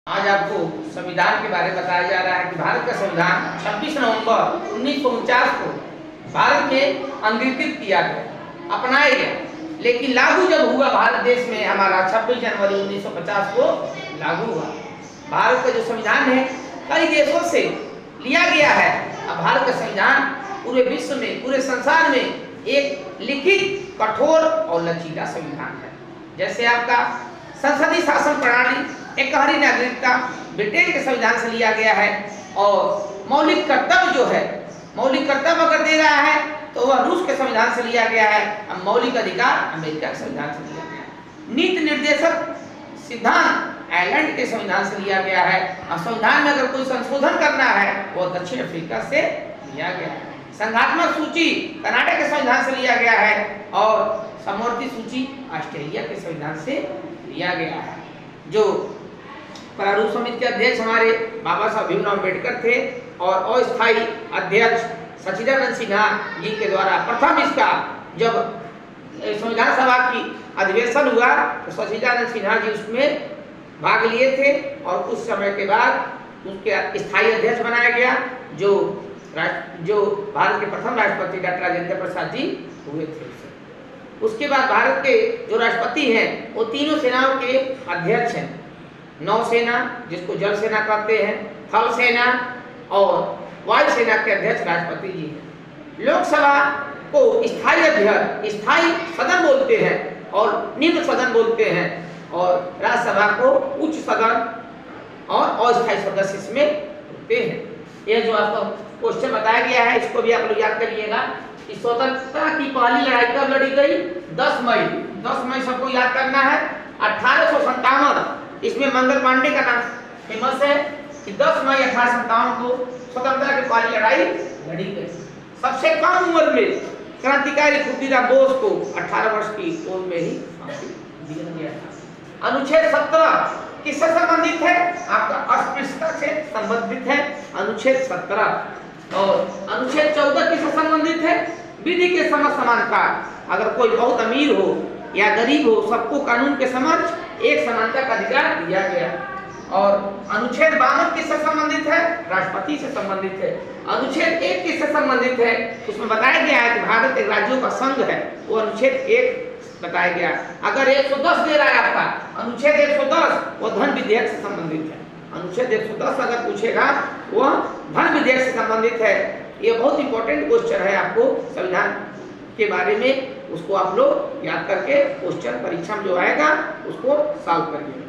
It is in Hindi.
आज आपको संविधान के बारे में बताया जा रहा है कि भारत का संविधान 26 नवंबर 1949 को भारत में अंगीकृत किया गया, अपनाया गया, लेकिन लागू जब हुआ भारत देश में हमारा 26 जनवरी 1950 को लागू हुआ। भारत का जो संविधान है कई देशों से लिया गया है। अब भारत का संविधान पूरे विश्व में, पूरे संसार में एक लिखित, कठोर और लचीला संविधान है। जैसे आपका संसदीय शासन प्रणाली, एकहरी नागरिकता ब्रिटेन के संविधान से लिया गया है, और मौलिक कर्तव्य जो है, मौलिक कर्तव्य अगर दे रहा है तो वह रूस के संविधान से लिया गया है। अब मौलिक अधिकार अमेरिका के संविधान से लिया गया है। नीति निर्देशक सिद्धांत आयरलैंड के संविधान से लिया गया है, और संविधान में अगर कोई संशोधन करना है वो दक्षिण अफ्रीका से लिया गया है। संघात्मक सूची कनाडा के संविधान से लिया गया है, और समवर्ती सूची ऑस्ट्रेलिया के संविधान से लिया गया है। जो प्रारूप समिति के अध्यक्ष हमारे बाबा साहब भीमराव अम्बेडकर थे, और अस्थायी अध्यक्ष सचिदानंद सिन्हा जी के द्वारा प्रथम इसका जब संविधान सभा की अधिवेशन हुआ तो सचिदानंद सिन्हा जी उसमें भाग लिए थे, और कुछ समय के बाद उसके स्थायी अध्यक्ष बनाया गया, जो भारत के प्रथम राष्ट्रपति डॉक्टर राजेंद्र प्रसाद जी हुए थे। उसके बाद भारत के जो राष्ट्रपति हैं वो तीनों सेनाओं के अध्यक्ष हैं। नौसेना, जिसको जल सेना कहते हैं, थल सेना और वायु सेना के अध्यक्ष राष्ट्रपति जी हैं। लोकसभा को स्थायी अध्यक्ष, स्थायी सदन बोलते हैं और निम्न सदन बोलते हैं, और राज्यसभा को उच्च सदन और अस्थायी सदस्य इसमें होते हैं। यह जो आपको क्वेश्चन बताया गया है इसको भी आप लोग याद करिएगा। इस स्वतंत्रता की पहली लड़ाई कब लड़ी गई? 10 मई सबको याद करना है। 1857, इसमें मंगल पांडे का नाम फेमस है कि 10 मई 1857 को स्वतंत्रता की पहली लड़ाई लड़ी गई। सबसे कम उम्र में क्रांतिकारी खुदीराम बोस को 18 वर्ष की उम्र में ही फांसी दिया गया था। अनुच्छेद 17 किससे संबंधित है? आपका अस्पृश्यता से संबंधित है अनुच्छेद 17, और अनुच्छेद 14 किससे संबंधित है? विधि के समझ समानता। अगर कोई बहुत अमीर हो या गरीब हो, सबको कानून के समक्ष एक समानता का अधिकार दिया गया। और अनुच्छेद 52 किससे संबंधित है? राष्ट्रपति से संबंधित है। अनुच्छेद 1 किससे संबंधित है? उसमें बताया गया है कि भारत एक राज्यों का संघ है, वो अनुच्छेद 1 बताया गया। अगर 110 दे रहा है आपका अनुच्छेद 110, वो धन विधेयक से संबंधित है। अनुच्छेद 110 अगर पूछेगा वह धन विधेयक से संबंधित है। ये बहुत इंपॉर्टेंट क्वेश्चन है आपको संविधान के बारे में, उसको आप लोग याद करके क्वेश्चन परीक्षा में जो आएगा उसको सॉल्व करिए।